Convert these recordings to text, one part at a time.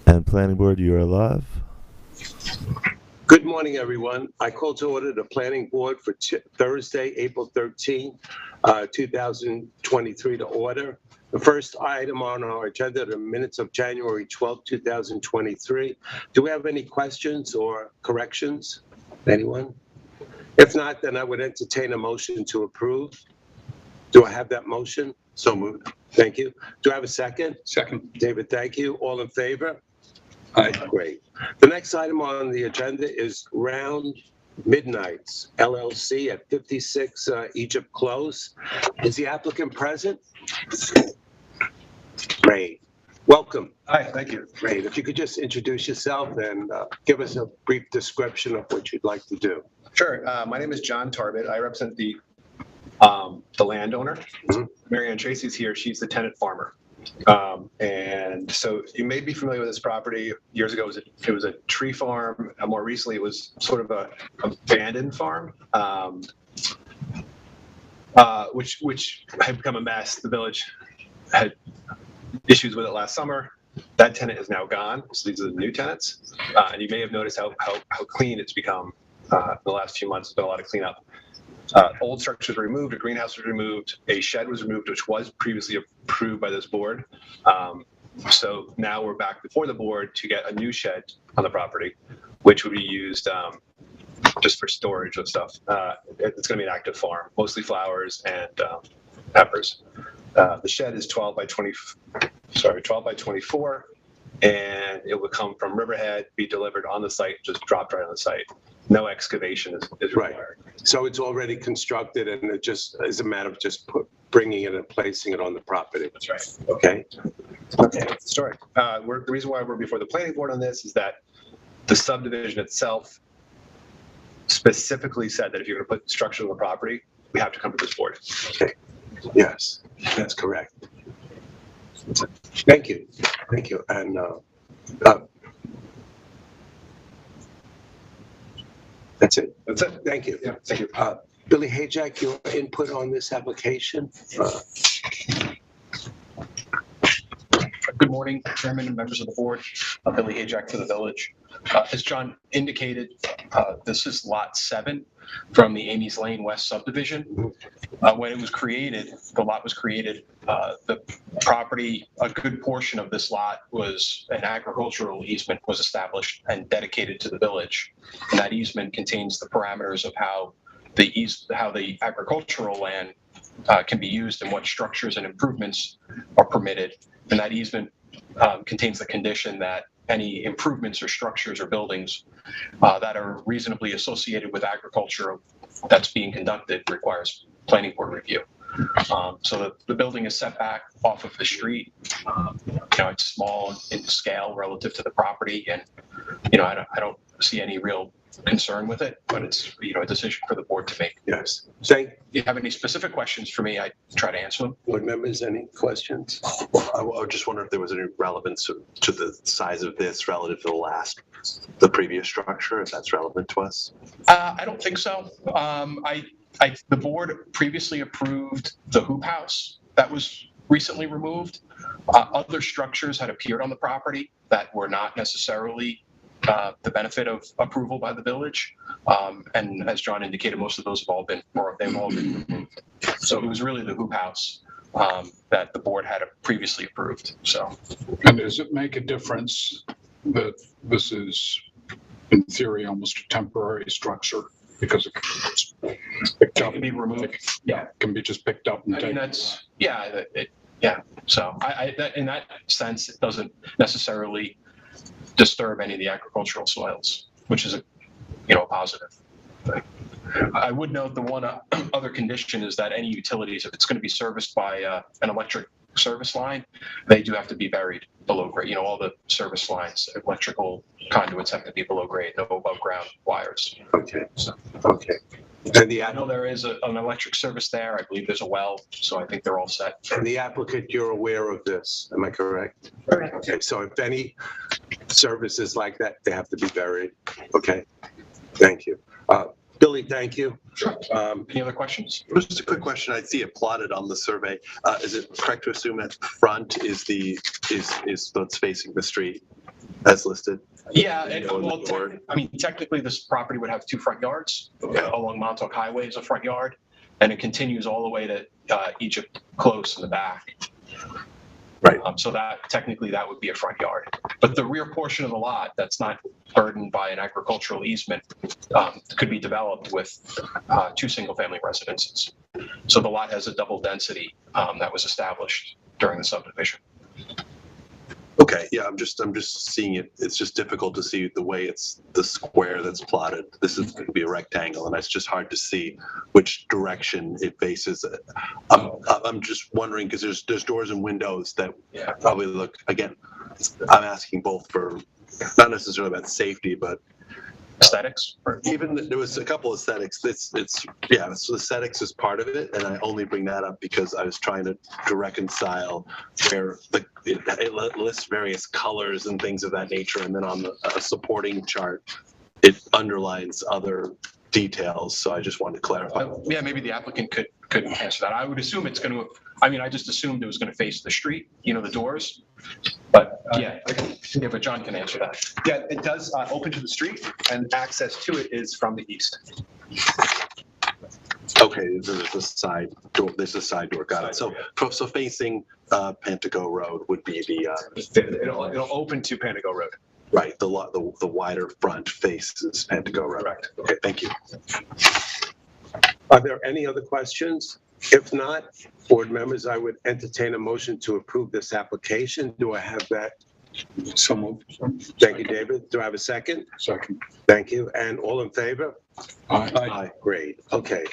And planning board, you are live. Good morning, everyone. I call to order the planning board for Thursday, April 13th, 2023 to order. The first item on our agenda are the minutes of January 12th, 2023. Do we have any questions or corrections? Anyone? If not, then I would entertain a motion to approve. Do I have that motion? So moved. Thank you. Do I have a second? Second. David, thank you. All in favor? Aye. Great. The next item on the agenda is Round Midnights LLC at 56 Egypt Close. Is the applicant present? Great. Welcome. Aye, thank you. Great. If you could just introduce yourself and give us a brief description of what you'd like to do. Sure. My name is John Tarbett. I represent the landowner. Mhm. Mary Ann Tracy's here. She's the tenant farmer. And so you may be familiar with this property. Years ago, it was a tree farm. More recently, it was sort of a abandoned farm, which had become a mess. The village had issues with it last summer. That tenant is now gone. So these are the new tenants. And you may have noticed how clean it's become the last few months. There's been a lot of cleanup. Old structures were removed, a greenhouse was removed, a shed was removed, which was previously approved by this board. So now we're back before the board to get a new shed on the property, which would be used just for storage of stuff. It's going to be an active farm, mostly flowers and peppers. The shed is 12 by 24, and it will come from Riverhead, be delivered on the site, just dropped right on the site. No excavation is required. So it's already constructed and it just is a matter of just bringing it and placing it on the property. That's right. Okay. Okay, that's the story. The reason why we're before the planning board on this is that the subdivision itself specifically said that if you're going to put structure on the property, we have to come to this board. Okay. Yes, that's correct. Thank you. Thank you. And that's it. That's it. Thank you. Yeah, thank you. Billy Hajak, your input on this application? Good morning, Chairman and members of the board. Billy Hajak for the village. As John indicated, this is Lot 7 from the Amy's Lane West subdivision. When it was created, the lot was created, the property, a good portion of this lot was an agricultural easement was established and dedicated to the village. And that easement contains the parameters of how the agricultural land can be used and what structures and improvements are permitted. And that easement contains the condition that any improvements or structures or buildings that are reasonably associated with agriculture that's being conducted requires planning board review. So the building is set back off of the street. It's small in scale relative to the property, and I don't see any real concern with it, but it's a decision for the board to make. Yes. If you have any specific questions for me, I try to answer them. Board members, any questions? I just wonder if there was any relevance to the size of this relative to the previous structure, if that's relevant to us. I don't think so. The board previously approved the hoop house that was recently removed. Other structures had appeared on the property that were not necessarily the benefit of approval by the village. And as John indicated, most of those have all been removed. So it was really the hoop house that the board had previously approved. So. And does it make a difference that this is, in theory, almost a temporary structure because it can picked up, can be removed? Yeah, it can be just picked up and taken. So in that sense, it doesn't necessarily disturb any of the agricultural soils, which is a positive thing. I would note the one other condition is that any utilities, if it's going to be serviced by an electric service line, they do have to be buried below grade. All the service lines, electrical conduits have to be below grade, no above ground wires. Okay. Okay. And I know there is an electric service there. I believe there's a well, so I think they're all set. And the applicant, you're aware of this, am I correct? Correct. Okay, so if any services like that, they have to be buried. Okay, thank you. Billy, thank you. Sure. Any other questions? Just a quick question. I see it plotted on the survey. Is it correct to assume at front is the is that's facing the street as listed? Yeah, and, On the well, board. I mean, technically, this property would have two front yards. Yeah. Along Montauk Highway is a front yard, and it continues all the way to Egypt Close in the back. Right. So that, technically, that would be a front yard. But the rear portion of the lot that's not burdened by an agricultural easement could be developed with two single-family residences. So the lot has a double density that was established during the subdivision. Okay, yeah, I'm just seeing it. It's just difficult to see the way it's the square that's plotted. This is going to be a rectangle, and it's just hard to see which direction it faces. I'm just wondering because there's doors and windows that Yeah. probably look, again, I'm asking both for not necessarily about safety, but Aesthetics? even there was a couple aesthetics. So aesthetics is part of it, and I only bring that up because I was trying to reconcile where it lists various colors and things of that nature, and then on the supporting chart, it underlines other details. So I just wanted to clarify. Yeah, maybe the applicant could answer that. I would assume it's going to, I mean, I just assumed it was going to face the street, the doors. But yeah, but John can answer that. Yeah, it does open to the street, and access to it is from the east. Okay, there's a side door. There's a side door. Got it. So facing Pantago Road would be the It'll open to Pantago Road. right. The wider front faces Pantago Road. Correct. Okay, thank you. Are there any other questions? If not, board members, I would entertain a motion to approve this application. Do I have that? So moved. Thank you, David. Do I have a second? Second. Thank you. And all in favor? Aye. Great. Okay.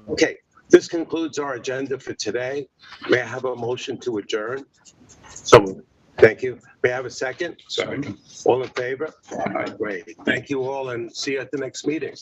Okay, this concludes our agenda for today. May I have a motion to adjourn? So moved. Thank you. May I have a second? Second. All in favor? Aye. Great. Thank you all and see you at the next meeting.